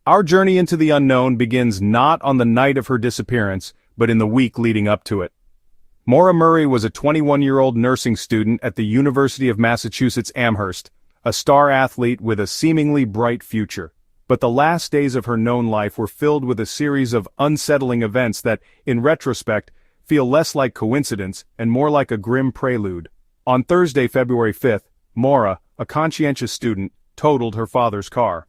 Our journey into the unknown begins not on the night of her disappearance, but in the week leading up to it. Maura Murray was a 21-year-old nursing student at the University of Massachusetts Amherst, a star athlete with a seemingly bright future. But the last days of her known life were filled with a series of unsettling events that, in retrospect, feel less like coincidence and more like a grim prelude. On Thursday, February 5th, Maura, a conscientious student, totaled her father's car.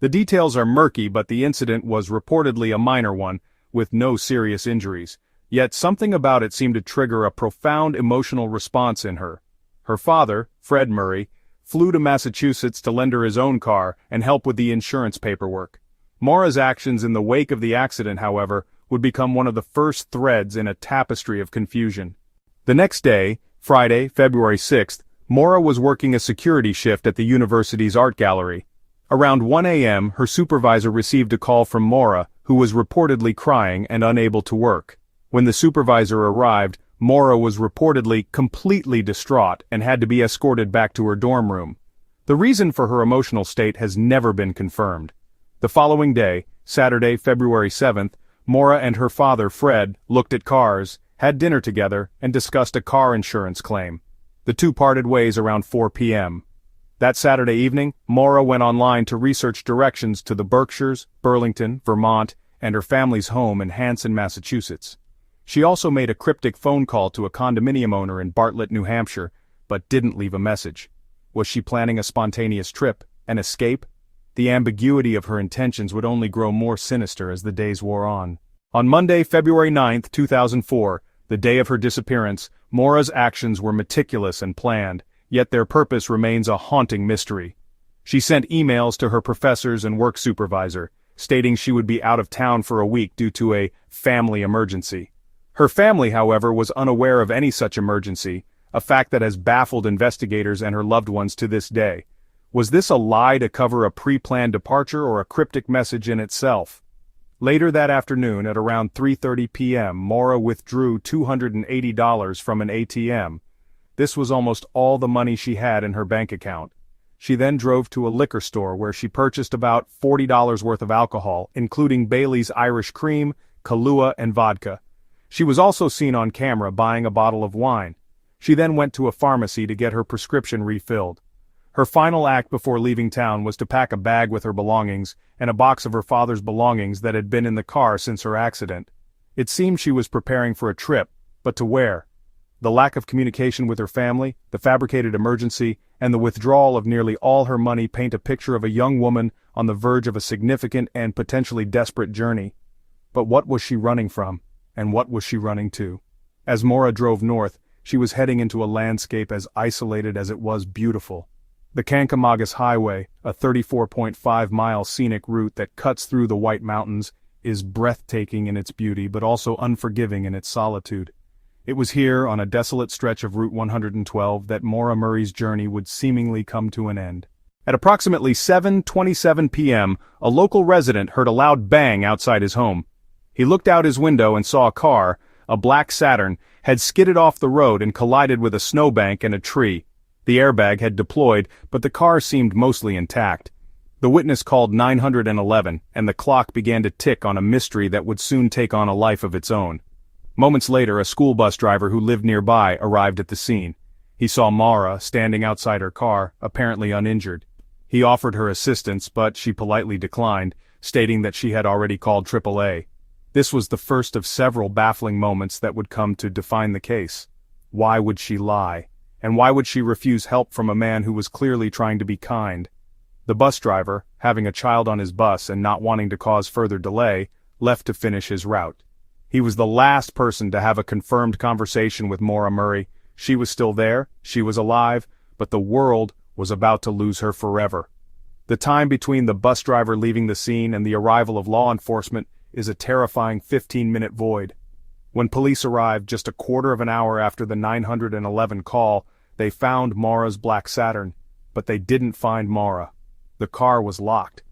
The details are murky, but the incident was reportedly a minor one, with no serious injuries. Yet something about it seemed to trigger a profound emotional response in her. Her father, Fred Murray, flew to Massachusetts to lend her his own car and help with the insurance paperwork. Maura's actions in the wake of the accident, however, would become one of the first threads in a tapestry of confusion. The next day, Friday, February 6th, Maura was working a security shift at the university's art gallery. Around 1 a.m., her supervisor received a call from Maura, who was reportedly crying and unable to work. When the supervisor arrived, Maura was reportedly completely distraught and had to be escorted back to her dorm room. The reason for her emotional state has never been confirmed. The following day, Saturday, February 7th, Maura and her father, Fred, looked at cars, had dinner together, and discussed a car insurance claim. The two parted ways around 4 p.m. That Saturday evening, Maura went online to research directions to the Berkshires, Burlington, Vermont, and her family's home in Hanson, Massachusetts. She also made a cryptic phone call to a condominium owner in Bartlett, New Hampshire, but didn't leave a message. Was she planning a spontaneous trip, an escape? The ambiguity of her intentions would only grow more sinister as the days wore on. On Monday, February 9, 2004, the day of her disappearance, Maura's actions were meticulous and planned, yet their purpose remains a haunting mystery. She sent emails to her professors and work supervisor, stating she would be out of town for a week due to a family emergency. Her family, however, was unaware of any such emergency, a fact that has baffled investigators and her loved ones to this day. Was this a lie to cover a pre-planned departure or a cryptic message in itself? Later that afternoon at around 3:30 p.m., Maura withdrew $280 from an ATM. This was almost all the money she had in her bank account. She then drove to a liquor store where she purchased about $40 worth of alcohol, including Bailey's Irish Cream, Kahlua, and vodka. She was also seen on camera buying a bottle of wine. She then went to a pharmacy to get her prescription refilled. Her final act before leaving town was to pack a bag with her belongings and a box of her father's belongings that had been in the car since her accident. It seemed she was preparing for a trip, but to where? The lack of communication with her family, the fabricated emergency, and the withdrawal of nearly all her money paint a picture of a young woman on the verge of a significant and potentially desperate journey. But what was she running from, and what was she running to? As Maura drove north, she was heading into a landscape as isolated as it was beautiful. The Kancamagus Highway, a 34.5-mile scenic route that cuts through the White Mountains, is breathtaking in its beauty but also unforgiving in its solitude. It was here, on a desolate stretch of Route 112, that Maura Murray's journey would seemingly come to an end. At approximately 7:27 p.m., a local resident heard a loud bang outside his home. He looked out his window and saw a car, a black Saturn, had skidded off the road and collided with a snowbank and a tree. The airbag had deployed, but the car seemed mostly intact. The witness called 911, and the clock began to tick on a mystery that would soon take on a life of its own. Moments later, a school bus driver who lived nearby arrived at the scene. He saw Maura standing outside her car, apparently uninjured. He offered her assistance, but she politely declined, stating that she had already called AAA. This was the first of several baffling moments that would come to define the case. Why would she lie? And why would she refuse help from a man who was clearly trying to be kind? The bus driver, having a child on his bus and not wanting to cause further delay, left to finish his route. He was the last person to have a confirmed conversation with Maura Murray. She was still there, she was alive, but the world was about to lose her forever. The time between the bus driver leaving the scene and the arrival of law enforcement is a terrifying 15-minute void. When police arrived just a quarter of an hour after the 911 call, they found Maura's black Saturn, but they didn't find Maura. The car was locked.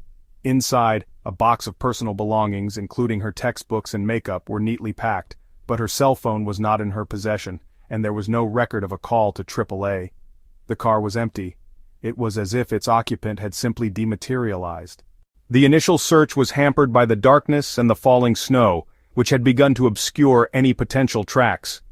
Inside, a box of personal belongings, including her textbooks and makeup, were neatly packed, but her cell phone was not in her possession, and there was no record of a call to AAA. The car was empty. It was as if its occupant had simply dematerialized. The initial search was hampered by the darkness and the falling snow, which had begun to obscure any potential tracks.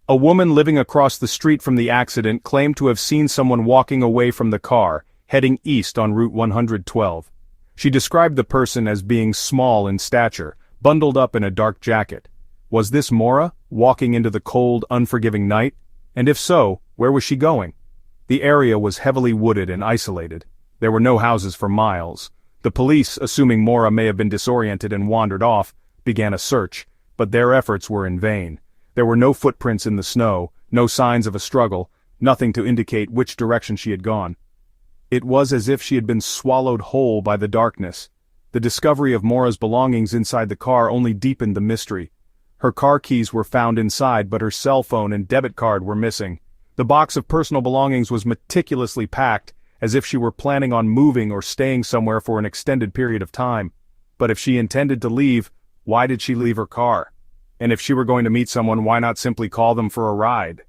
A woman living across the street from the accident claimed to have seen someone walking away from the car, heading east on Route 112. She described the person as being small in stature, bundled up in a dark jacket. Was this Maura, walking into the cold, unforgiving night? And if so, where was she going? The area was heavily wooded and isolated. There were no houses for miles. The police, assuming Maura may have been disoriented and wandered off, began a search, but their efforts were in vain. There were no footprints in the snow, no signs of a struggle, nothing to indicate which direction she had gone. It was as if she had been swallowed whole by the darkness. The discovery of Maura's belongings inside the car only deepened the mystery. Her car keys were found inside, but her cell phone and debit card were missing. The box of personal belongings was meticulously packed, as if she were planning on moving or staying somewhere for an extended period of time. But if she intended to leave, why did she leave her car? And if she were going to meet someone, why not simply call them for a ride?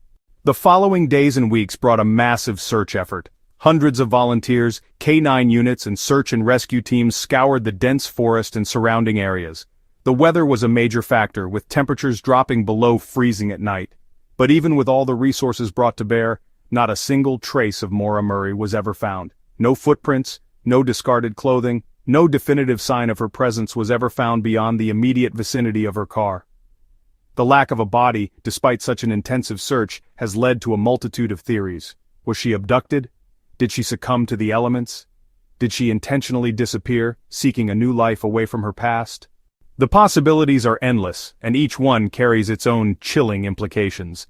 The following days and weeks brought a massive search effort. Hundreds of volunteers, K-9 units and search and rescue teams scoured the dense forest and surrounding areas. The weather was a major factor, with temperatures dropping below freezing at night. But even with all the resources brought to bear, not a single trace of Maura Murray was ever found. No footprints, no discarded clothing, no definitive sign of her presence was ever found beyond the immediate vicinity of her car. The lack of a body, despite such an intensive search, has led to a multitude of theories. Was she abducted? Did she succumb to the elements? Did she intentionally disappear, seeking a new life away from her past? The possibilities are endless, and each one carries its own chilling implications.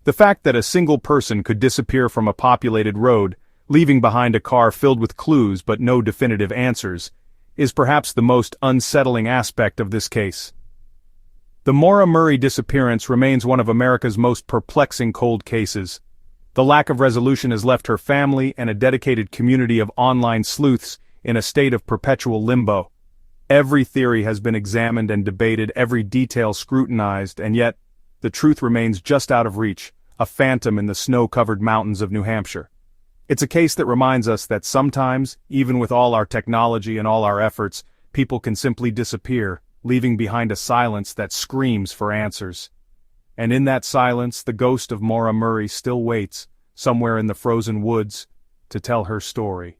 The fact that a single person could disappear from a populated road, leaving behind a car filled with clues but no definitive answers, is perhaps the most unsettling aspect of this case. The Maura Murray disappearance remains one of America's most perplexing cold cases. The lack of resolution has left her family and a dedicated community of online sleuths in a state of perpetual limbo. Every theory has been examined and debated, every detail scrutinized, and yet, the truth remains just out of reach, a phantom in the snow-covered mountains of New Hampshire. It's a case that reminds us that sometimes, even with all our technology and all our efforts, people can simply disappear, leaving behind a silence that screams for answers. And in that silence, the ghost of Maura Murray still waits, somewhere in the frozen woods, to tell her story.